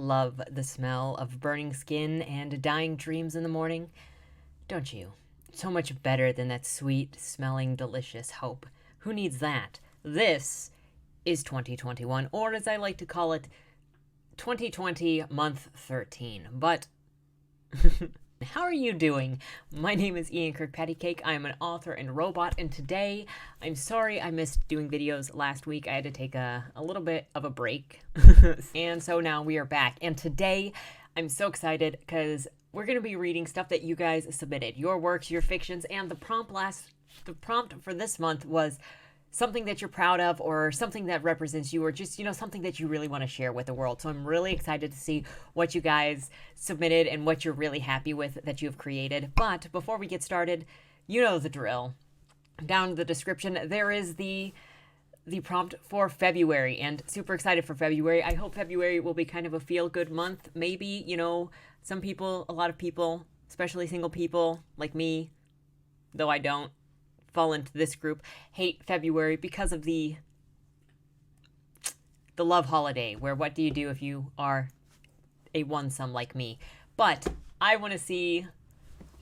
love the smell of burning skin and dying dreams in the morning? Don't you? So much better than that sweet-smelling, delicious hope. Who needs that? This is 2021, or as I like to call it, 2020 month 13. But how are you doing? My name is KirkpattieCake. I am an author and robot, and today, I'm sorry I missed doing videos last week. I had to take a little bit of a break, and so now we are back. And today, I'm so excited because we're going to be reading stuff that you guys submitted, your works, your fictions, and the prompt for this month was something that you're proud of, or something that represents you, or just, something that you really want to share with the world. So I'm really excited to see what you guys submitted and what you're really happy with that you've created. But before we get started, you know the drill. Down in the description, there is the prompt for February, and super excited for February. I hope February will be kind of a feel-good month. Maybe, some people, a lot of people, especially single people like me, though I don't fall into this group, hate February because of the love holiday, where what do you do if you are a one-some like me? But I want to see,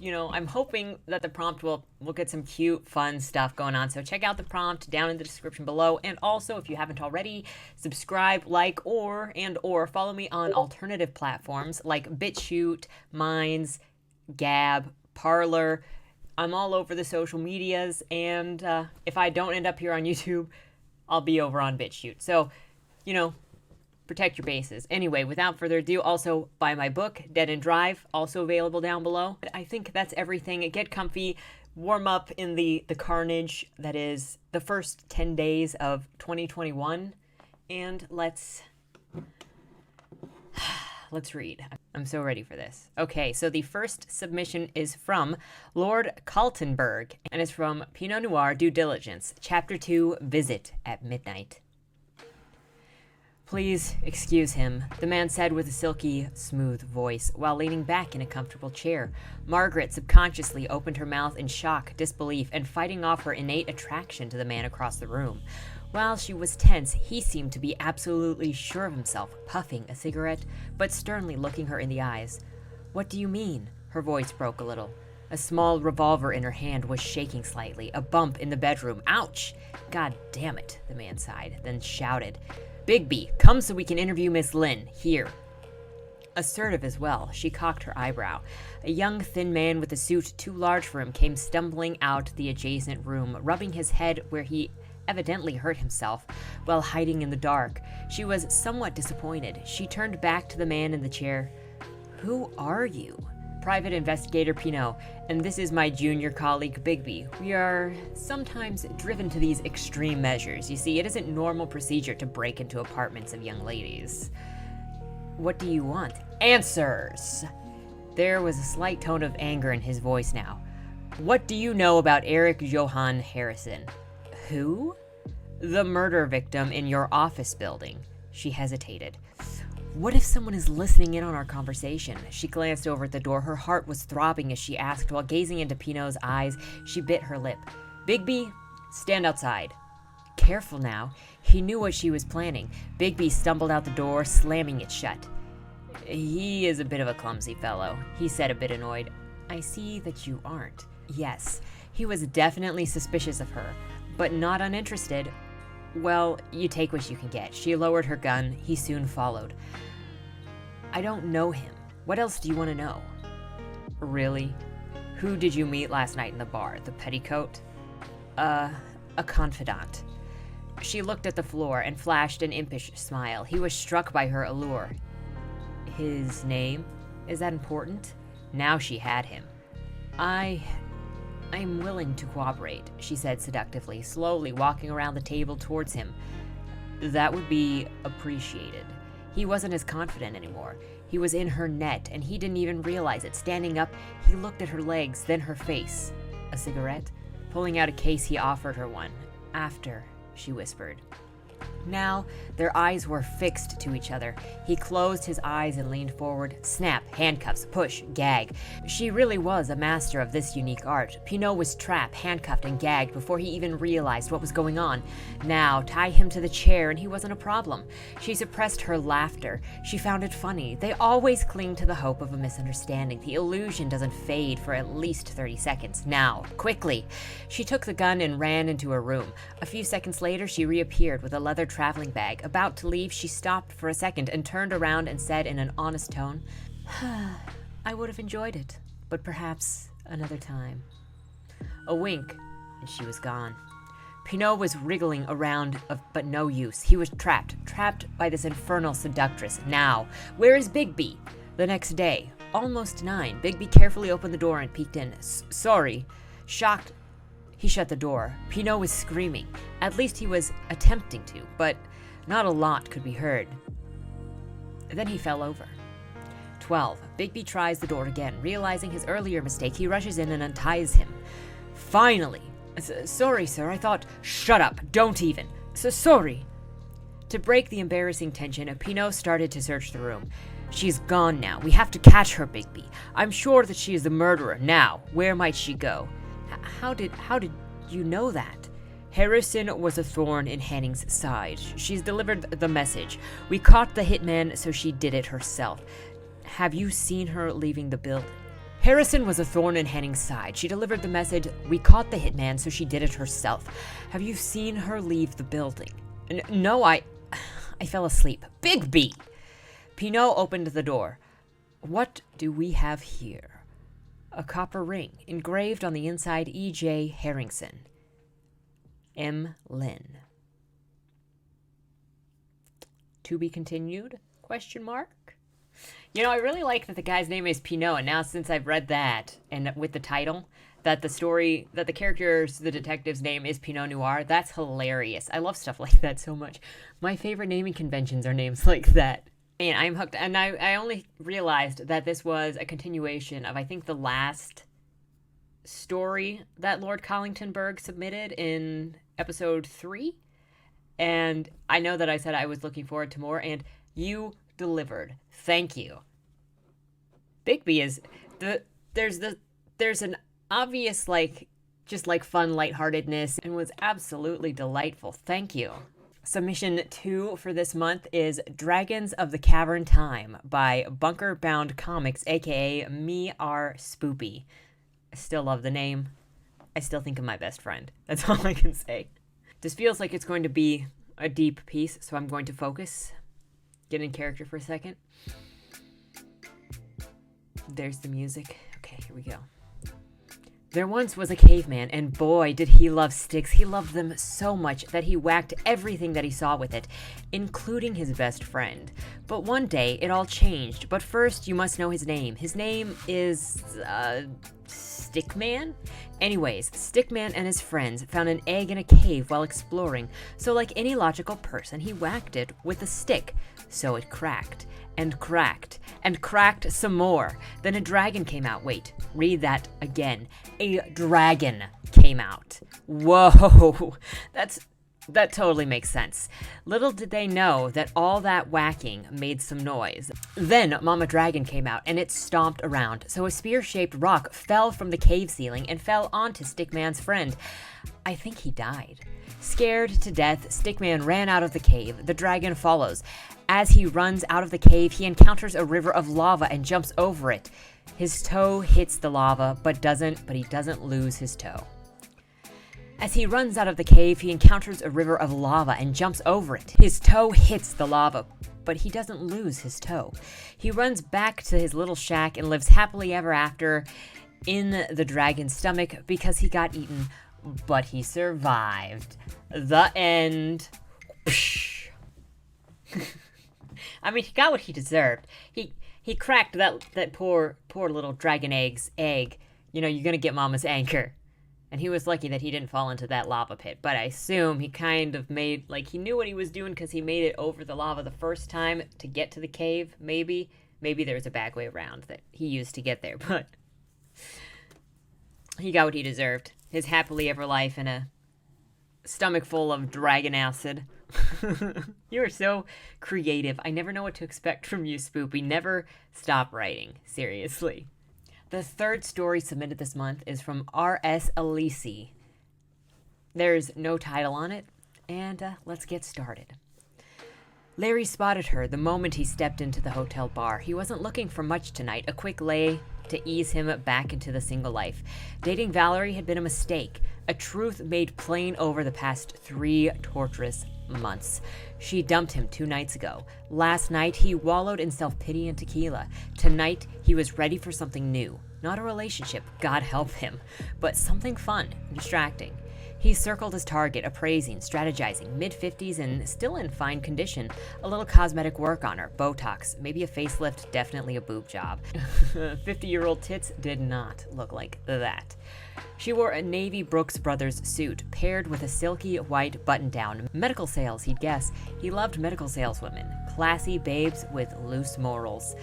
I'm hoping that the prompt will get some cute, fun stuff going on. So check out the prompt down in the description below. And also, if you haven't already, subscribe, like, or follow me on alternative platforms like BitChute, Minds, Gab, Parler. I'm all over the social medias, and if I don't end up here on YouTube, I'll be over on BitChute. So, protect your bases. Anyway, without further ado, also buy my book, Dead and Drive, also available down below. I think that's everything. Get comfy, warm up in the carnage that is the first 10 days of 2021, and let's read. I'm so ready for this. Okay, so the first submission is from Lord Kaltenberg, and it's from Pinot Noir Due Diligence, Chapter 2, Visit at Midnight. Please excuse him, the man said with a silky, smooth voice, while leaning back in a comfortable chair. Margaret subconsciously opened her mouth in shock, disbelief, and fighting off her innate attraction to the man across the room. While she was tense, he seemed to be absolutely sure of himself, puffing a cigarette, but sternly looking her in the eyes. What do you mean? Her voice broke a little. A small revolver in her hand was shaking slightly, a bump in the bedroom. Ouch! God damn it, the man sighed, then shouted. Bigby, come so we can interview Miss Lynn, here. Assertive as well, she cocked her eyebrow. A young, thin man with a suit too large for him came stumbling out the adjacent room, rubbing his head where he evidently hurt himself while hiding in the dark. She was somewhat disappointed. She turned back to the man in the chair. Who are you? Private Investigator Pinot, and this is my junior colleague Bigby. We are sometimes driven to these extreme measures. You see, it isn't normal procedure to break into apartments of young ladies. What do you want? Answers! There was a slight tone of anger in his voice now. What do you know about Eric Johann Harrison? Who? The murder victim in your office building. She hesitated. What if someone is listening in on our conversation? She glanced over at the door. Her heart was throbbing as she asked, while gazing into Pinot's eyes. She bit her lip. Bigby, stand outside. Careful now. He knew what she was planning. Bigby stumbled out the door, slamming it shut. He is a bit of a clumsy fellow, he said, a bit annoyed. I see that you aren't. Yes, he was definitely suspicious of her, but not uninterested. Well, you take what you can get. She lowered her gun. He soon followed. I don't know him. What else do you want to know? Really? Who did you meet last night in the bar? The petticoat? A confidant. She looked at the floor and flashed an impish smile. He was struck by her allure. His name? Is that important? Now she had him. I'm willing to cooperate, she said seductively, slowly walking around the table towards him. That would be appreciated. He wasn't as confident anymore. He was in her net, and he didn't even realize it. Standing up, he looked at her legs, then her face. A cigarette? Pulling out a case, he offered her one. After, she whispered. Now, their eyes were fixed to each other. He closed his eyes and leaned forward. Snap, handcuffs, push, gag. She really was a master of this unique art. Pinot was trapped, handcuffed, and gagged before he even realized what was going on. Now, tie him to the chair and he wasn't a problem. She suppressed her laughter. She found it funny. They always cling to the hope of a misunderstanding. The illusion doesn't fade for at least 30 seconds. Now, quickly. She took the gun and ran into her room. A few seconds later, she reappeared with a leather traveling bag. About to leave, she stopped for a second and turned around and said in an honest tone, I would have enjoyed it, but perhaps another time. A wink, and she was gone. Pinot was wriggling around, but no use. He was trapped by this infernal seductress. Now, where is Bigby? The next day, almost 9, Bigby carefully opened the door and peeked in. Sorry. Shocked, he shut the door. Pinot was screaming. At least he was attempting to, but not a lot could be heard. Then he fell over. 12. Bigby tries the door again. Realizing his earlier mistake, he rushes in and unties him. Finally. Sorry, sir, I thought... Shut up, don't even. Sorry. To break the embarrassing tension, Pinot started to search the room. She's gone now. We have to catch her, Bigby. I'm sure that she is the murderer. Now, where might she go? How did you know that? Harrison was a thorn in Henning's side. She's delivered the message. We caught the hitman, so she did it herself. Have you seen her leaving the building? Harrison was a thorn in Henning's side. She delivered the message. We caught the hitman, so she did it herself. Have you seen her leave the building? No, I fell asleep. Bigby! Pinot opened the door. What do we have here? A copper ring, engraved on the inside, E.J. Harrington. M. Lynn. To be continued? Question mark? You know, I really like that the guy's name is Pinot, and now since I've read that, and with the title, that the character's, the detective's name is Pinot Noir, that's hilarious. I love stuff like that so much. My favorite naming conventions are names like that. And I'm hooked. And I only realized that this was a continuation of, I think, the last story that Lord Collingtonberg submitted in episode 3. And I know that I said I was looking forward to more, and you delivered. Thank you. Bigby is there's an obvious, just fun lightheartedness, and was absolutely delightful. Thank you. Submission 2 for this month is Dragons of the Cavern Time by Bunker Bound Comics, aka Me R Spoopy. I still love the name. I still think of my best friend. That's all I can say. This feels like it's going to be a deep piece, so I'm going to focus. Get in character for a second. There's the music. Okay, here we go. There once was a caveman, and boy, did he love sticks. He loved them so much that he whacked everything that he saw with it, including his best friend. But one day, it all changed. But first, you must know his name. His name is, Stickman? Anyways, Stickman and his friends found an egg in a cave while exploring, so like any logical person, he whacked it with a stick. So it cracked, and cracked, and cracked some more. Then a dragon came out. Wait, read that again. A dragon came out. Whoa, that totally makes sense. Little did they know that all that whacking made some noise. Then Mama Dragon came out, and it stomped around, so a spear-shaped rock fell from the cave ceiling and fell onto Stickman's friend. I think he died. Scared to death, Stickman ran out of the cave. The dragon follows. As he runs out of the cave, he encounters a river of lava and jumps over it. His toe hits the lava, but he doesn't lose his toe. As he runs out of the cave, he encounters a river of lava and jumps over it. His toe hits the lava, but he doesn't lose his toe. He runs back to his little shack and lives happily ever after in the dragon's stomach because he got eaten, but he survived. The end. I mean, he got what he deserved. He cracked that poor little dragon egg. You know, you're gonna get Mama's anchor. And he was lucky that he didn't fall into that lava pit. But I assume he kind of made, he knew what he was doing because he made it over the lava the first time to get to the cave, maybe. Maybe there was a back way around that he used to get there, but he got what he deserved. His happily ever life in a stomach full of dragon acid. You are so creative. I never know what to expect from you, Spoopy. Never stop writing. Seriously. The third story submitted this month is from R.S. Alisi. There's no title on it, and let's get started. Larry spotted her the moment he stepped into the hotel bar. He wasn't looking for much tonight, a quick lay to ease him back into the single life. Dating Valerie had been a mistake, a truth made plain over the past 3 torturous months. She dumped him 2 nights ago. Last night, he wallowed in self-pity and tequila. Tonight, he was ready for something new. Not a relationship, God help him, but something fun and distracting. He circled his target, appraising, strategizing, mid-50s and still in fine condition. A little cosmetic work on her, Botox, maybe a facelift, definitely a boob job. 50-year-old tits did not look like that. She wore a navy Brooks Brothers suit, paired with a silky white button-down. Medical sales, he'd guess. He loved medical saleswomen, classy babes with loose morals.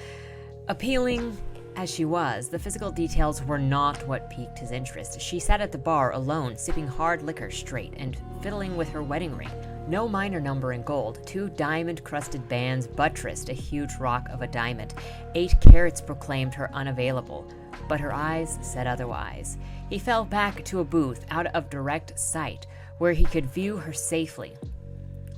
Appealing as she was, the physical details were not what piqued his interest. She sat at the bar alone, sipping hard liquor straight and fiddling with her wedding ring. No minor number in gold, 2 diamond-crusted bands buttressed a huge rock of a diamond. 8 carats proclaimed her unavailable, but her eyes said otherwise. He fell back to a booth out of direct sight, where he could view her safely.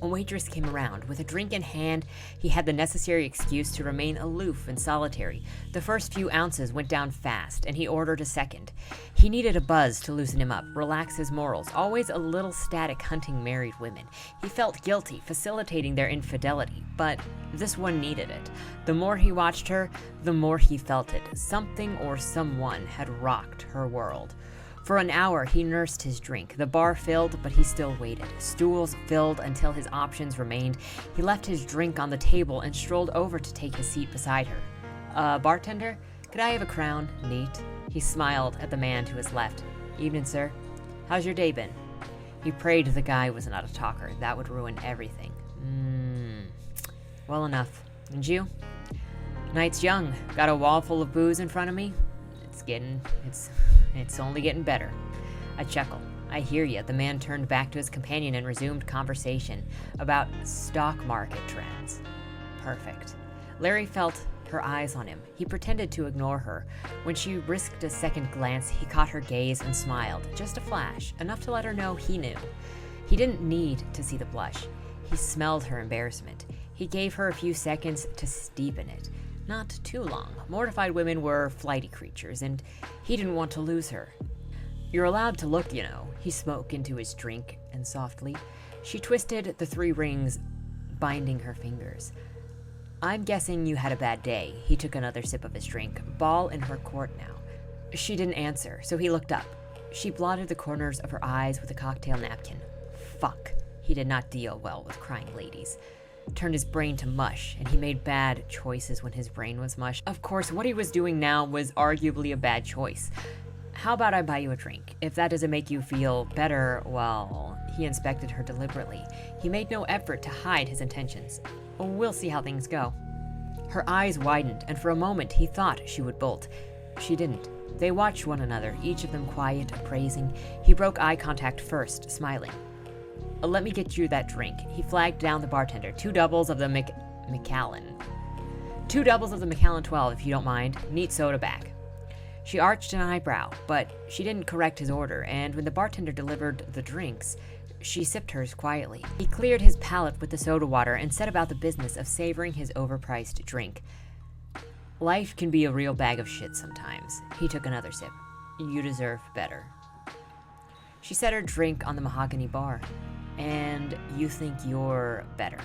A waitress came around. With a drink in hand, he had the necessary excuse to remain aloof and solitary. The first few ounces went down fast, and he ordered a second. He needed a buzz to loosen him up, relax his morals, always a little static hunting married women. He felt guilty facilitating their infidelity, but this one needed it. The more he watched her, the more he felt it. Something or someone had rocked her world. For an hour, he nursed his drink. The bar filled, but he still waited. Stools filled until his options remained. He left his drink on the table and strolled over to take his seat beside her. Bartender, could I have a crown? Neat. He smiled at the man to his left. Evening, sir. How's your day been? He prayed the guy was not a talker. That would ruin everything. Well enough. And you? Night's young. Got a wall full of booze in front of me? It's only getting better. I chuckle. I hear you. The man turned back to his companion and resumed conversation about stock market trends. Perfect. Larry felt her eyes on him. He pretended to ignore her. When she risked a second glance, he caught her gaze and smiled. Just a flash, enough to let her know he knew. He didn't need to see the blush. He smelled her embarrassment. He gave her a few seconds to steep in it. Not too long. Mortified women were flighty creatures, and he didn't want to lose her. You're allowed to look, you know. He spoke into his drink, and softly. She twisted the 3 rings, binding her fingers. I'm guessing you had a bad day. He took another sip of his drink. Ball in her court now. She didn't answer, so he looked up. She blotted the corners of her eyes with a cocktail napkin. Fuck. He did not deal well with crying ladies. Turned his brain to mush, and he made bad choices when his brain was mush. Of course, what he was doing now was arguably a bad choice. How about I buy you a drink? If that doesn't make you feel better, well, he inspected her deliberately. He made no effort to hide his intentions. We'll see how things go. Her eyes widened, and for a moment he thought she would bolt. She didn't. They watched one another, each of them quiet, appraising. He broke eye contact first, smiling. Let me get you that drink. He flagged down the bartender. 2 doubles of the Macallan. 2 doubles of the Macallan 12, if you don't mind. Neat soda back. She arched an eyebrow, but she didn't correct his order, and when the bartender delivered the drinks, she sipped hers quietly. He cleared his palate with the soda water and set about the business of savoring his overpriced drink. Life can be a real bag of shit sometimes. He took another sip. You deserve better. She set her drink on the mahogany bar. And you think you're better.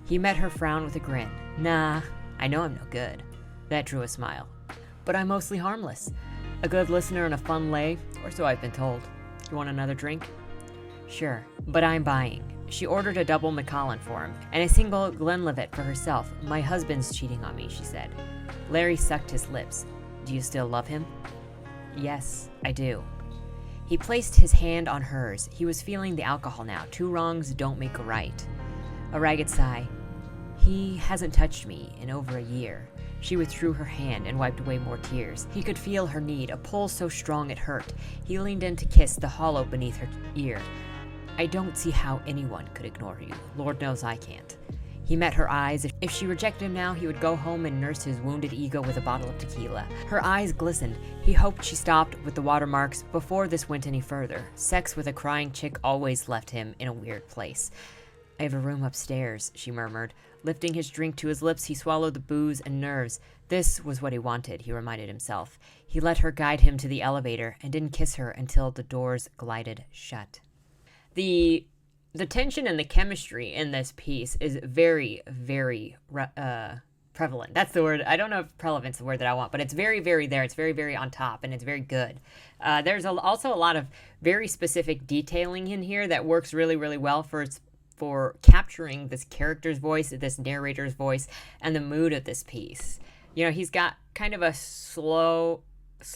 He met her frown with a grin. Nah, I know I'm no good. That drew a smile. But I'm mostly harmless. A good listener and a fun lay, or so I've been told. You want another drink? Sure, but I'm buying. She ordered a double Macallan for him, and a single Glenlivet for herself. My husband's cheating on me, she said. Larry sucked his lips. Do you still love him? Yes, I do. He placed his hand on hers. He was feeling the alcohol now. 2 wrongs don't make a right. A ragged sigh. He hasn't touched me in over a year. She withdrew her hand and wiped away more tears. He could feel her need, a pull so strong it hurt. He leaned in to kiss the hollow beneath her ear. I don't see how anyone could ignore you. Lord knows I can't. He met her eyes. If she rejected him now, he would go home and nurse his wounded ego with a bottle of tequila. Her eyes glistened. He hoped she stopped with the watermarks before this went any further. Sex with a crying chick always left him in a weird place. I have a room upstairs, she murmured. Lifting his drink to his lips, he swallowed the booze and nerves. This was what he wanted, he reminded himself. He let her guide him to the elevator and didn't kiss her until the doors glided shut. The tension and the chemistry in this piece is very, very prevalent. That's the word. I don't know if prevalent's the word that I want, but it's very, very there. It's very, very on top, and it's very good. There's also a lot of very specific detailing in here that works really, really well for capturing this character's voice, this narrator's voice, and the mood of this piece. You know, he's got kind of a slow,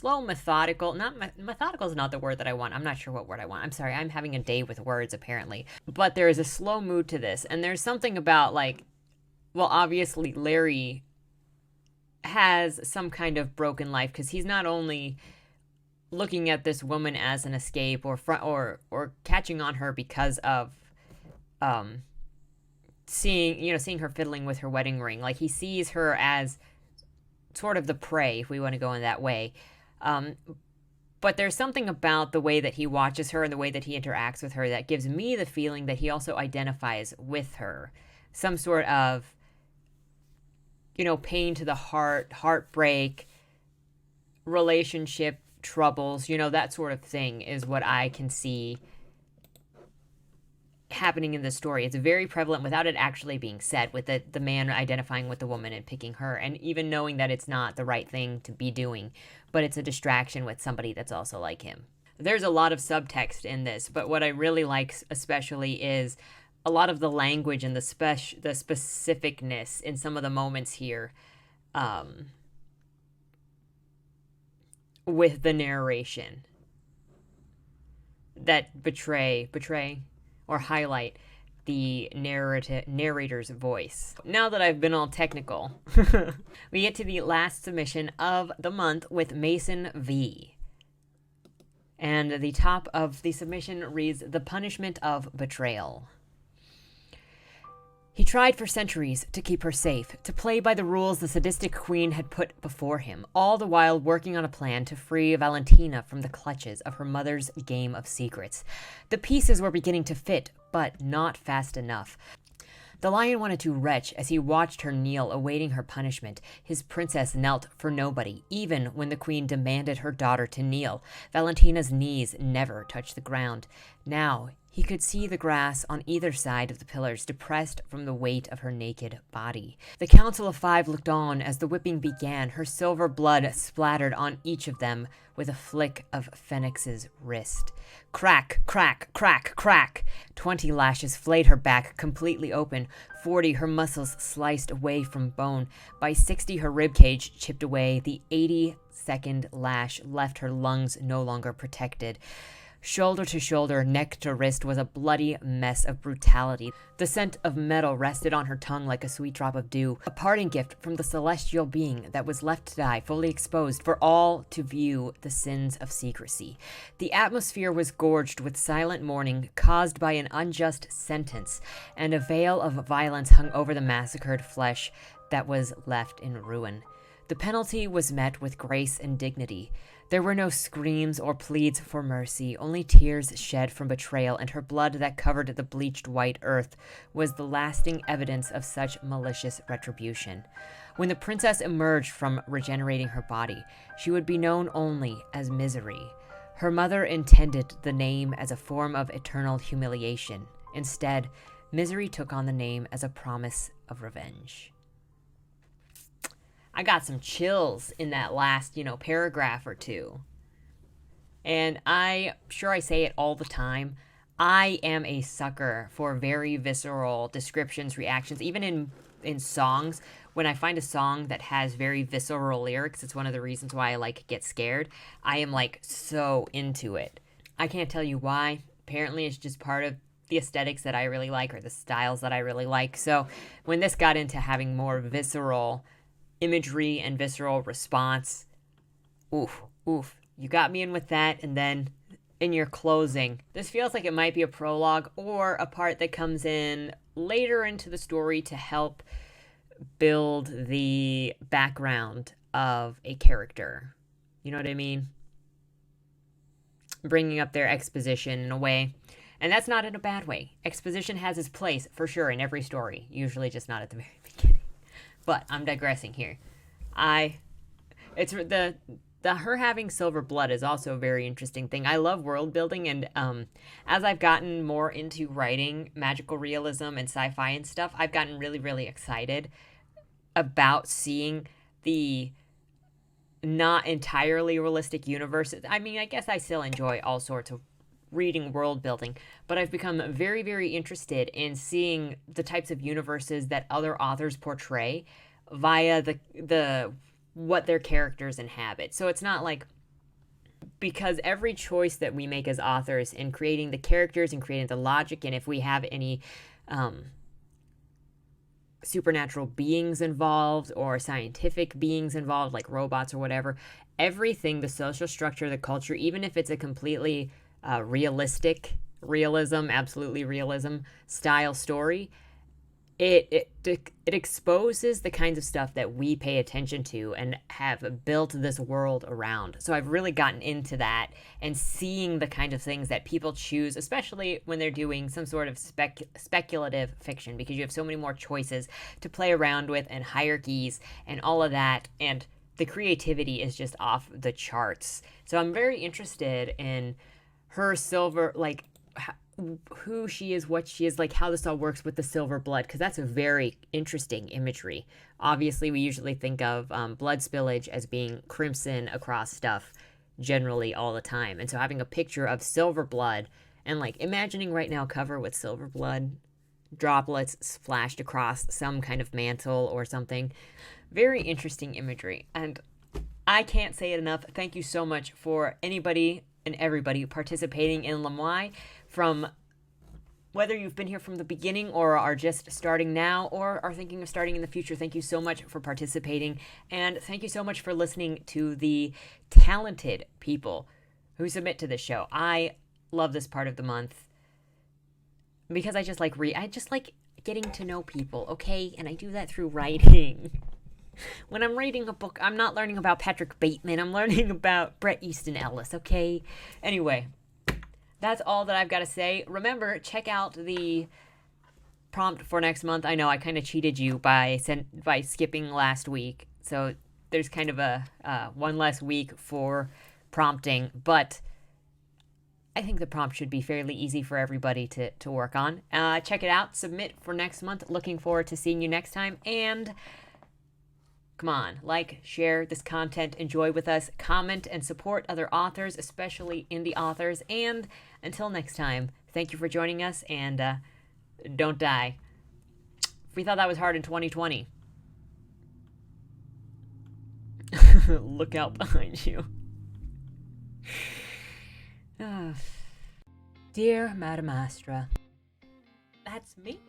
methodical, methodical is not the word that I want. I'm not sure what word I want. I'm sorry. I'm having a day with words, apparently. But there is a slow mood to this. And there's something about, like, well, obviously Larry has some kind of broken life because he's not only looking at this woman as an escape or catching on her because of seeing her fiddling with her wedding ring. Like, he sees her as sort of the prey, if we want to go in that way. But there's something about the way that he watches her and the way that he interacts with her that gives me the feeling that he also identifies with her. Some sort of, pain to the heart, heartbreak, relationship troubles, that sort of thing is what I can see happening in the story. It's very prevalent without it actually being said, with the man identifying with the woman and picking her, and even knowing that it's not the right thing to be doing, but it's a distraction with somebody that's also like him. There's a lot of subtext in this, but what I really like especially is a lot of the language and the specificness in some of the moments here with the narration that betray or highlight the narrator's voice. Now that I've been all technical, we get to the last submission of the month with Mason V. And the top of the submission reads, "The Punishment of Betrayal." He tried for centuries to keep her safe, to play by the rules the sadistic queen had put before him, all the while working on a plan to free Valentina from the clutches of her mother's game of secrets. The pieces were beginning to fit, but not fast enough. The lion wanted to retch as he watched her kneel, awaiting her punishment. His princess knelt for nobody, even when the queen demanded her daughter to kneel. Valentina's knees never touched the ground. Now, he could see the grass on either side of the pillars, depressed from the weight of her naked body. The Council of Five looked on as the whipping began. Her silver blood splattered on each of them with a flick of Phoenix's wrist. Crack, crack, crack, crack. 20 lashes flayed her back completely open. 40, her muscles sliced away from bone. By 60, her ribcage chipped away. The 82nd lash left her lungs no longer protected. Shoulder to shoulder, neck to wrist was a bloody mess of brutality. The scent of metal rested on her tongue like a sweet drop of dew, a parting gift from the celestial being that was left to die, fully exposed for all to view the sins of secrecy. The atmosphere was gorged with silent mourning caused by an unjust sentence, and a veil of violence hung over the massacred flesh that was left in ruin. The penalty was met with grace and dignity. There were no screams or pleads for mercy, only tears shed from betrayal, and her blood that covered the bleached white earth was the lasting evidence of such malicious retribution. When the princess emerged from regenerating her body, she would be known only as Misery. Her mother intended the name as a form of eternal humiliation. Instead, Misery took on the name as a promise of revenge. I got some chills in that last, paragraph or two. And I'm sure I say it all the time. I am a sucker for very visceral descriptions, reactions, even in songs. When I find a song that has very visceral lyrics, it's one of the reasons why I get scared. I am so into it. I can't tell you why. Apparently it's just part of the aesthetics that I really like, or the styles that I really like. So when this got into having more visceral imagery and visceral response, oof, you got me in with that. And then in your closing. This feels like it might be a prologue or a part that comes in later into the story to help build the background of a character. You know what I mean? Bringing up their exposition in a way. And that's not in a bad way. Exposition has its place, for sure, in every story. Usually just not at the very beginning. But I'm digressing here. It's the her having silver blood is also a very interesting thing. I love world building, and as I've gotten more into writing magical realism and sci-fi and stuff, I've gotten really, really excited about seeing the not entirely realistic universes. I mean, I guess I still enjoy all sorts of reading world building, but I've become very, very interested in seeing the types of universes that other authors portray via the what their characters inhabit. So it's not like, because every choice that we make as authors in creating the characters and creating the logic, and if we have any supernatural beings involved or scientific beings involved, like robots or whatever, everything, the social structure, the culture, even if it's a completely realistic realism, absolutely realism style story, it exposes the kinds of stuff that we pay attention to and have built this world around. So I've really gotten into that and seeing the kind of things that people choose, especially when they're doing some sort of speculative fiction, because you have so many more choices to play around with and hierarchies and all of that, and the creativity is just off the charts. So I'm very interested in her silver, like, who she is, what she is, like how this all works with the silver blood, because that's a very interesting imagery. Obviously, we usually think of blood spillage as being crimson across stuff generally all the time. And so having a picture of silver blood and like imagining right now a cover with silver blood droplets splashed across some kind of mantle or something. Very interesting imagery. And I can't say it enough. Thank you so much for anybody and everybody participating in LMIAY, from whether you've been here from the beginning or are just starting now or are thinking of starting in the future. Thank you so much for participating, and thank you so much for listening to the talented people who submit to this show. I love this part of the month because I just like getting to know people, okay? And I do that through writing. When I'm reading a book, I'm not learning about Patrick Bateman. I'm learning about Bret Easton Ellis, okay? Anyway, that's all that I've got to say. Remember, check out the prompt for next month. I know I kind of cheated you by skipping last week. So there's kind of a one less week for prompting. But I think the prompt should be fairly easy for everybody to work on. Check it out. Submit for next month. Looking forward to seeing you next time. And come on, like, share this content, enjoy with us, comment, and support other authors, especially indie authors. And until next time, thank you for joining us, and don't die. If we thought that was hard in 2020, look out behind you. Dear Madam Astra, that's me.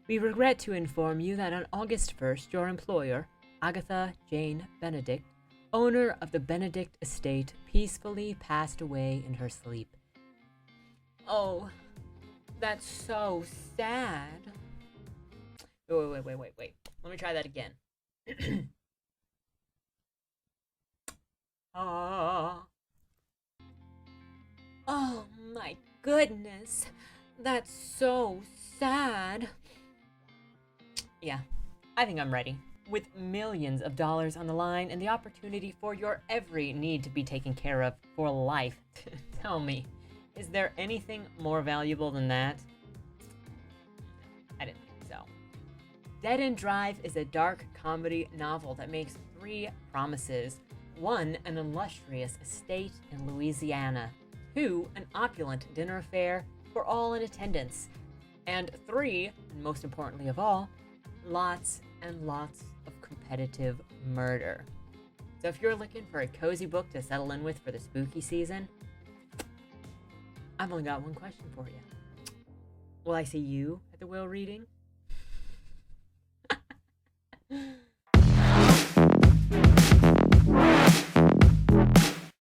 We regret to inform you that on August 1st, your employer, Agatha Jane Benedict, owner of the Benedict estate, peacefully passed away in her sleep. Oh, that's so sad. Wait. Let me try that again. Oh my goodness. That's so sad. Yeah, I think I'm ready. With millions of dollars on the line and the opportunity for your every need to be taken care of for life. Tell me, is there anything more valuable than that? I didn't think so. Dead End Drive is a dark comedy novel that makes 3 promises. 1, an illustrious estate in Louisiana. 2, an opulent dinner affair for all in attendance. And 3, and most importantly of all, lots and lots of competitive murder. So if you're looking for a cozy book to settle in with for the spooky season, I've only got one question for you. Will I see you at the Will reading?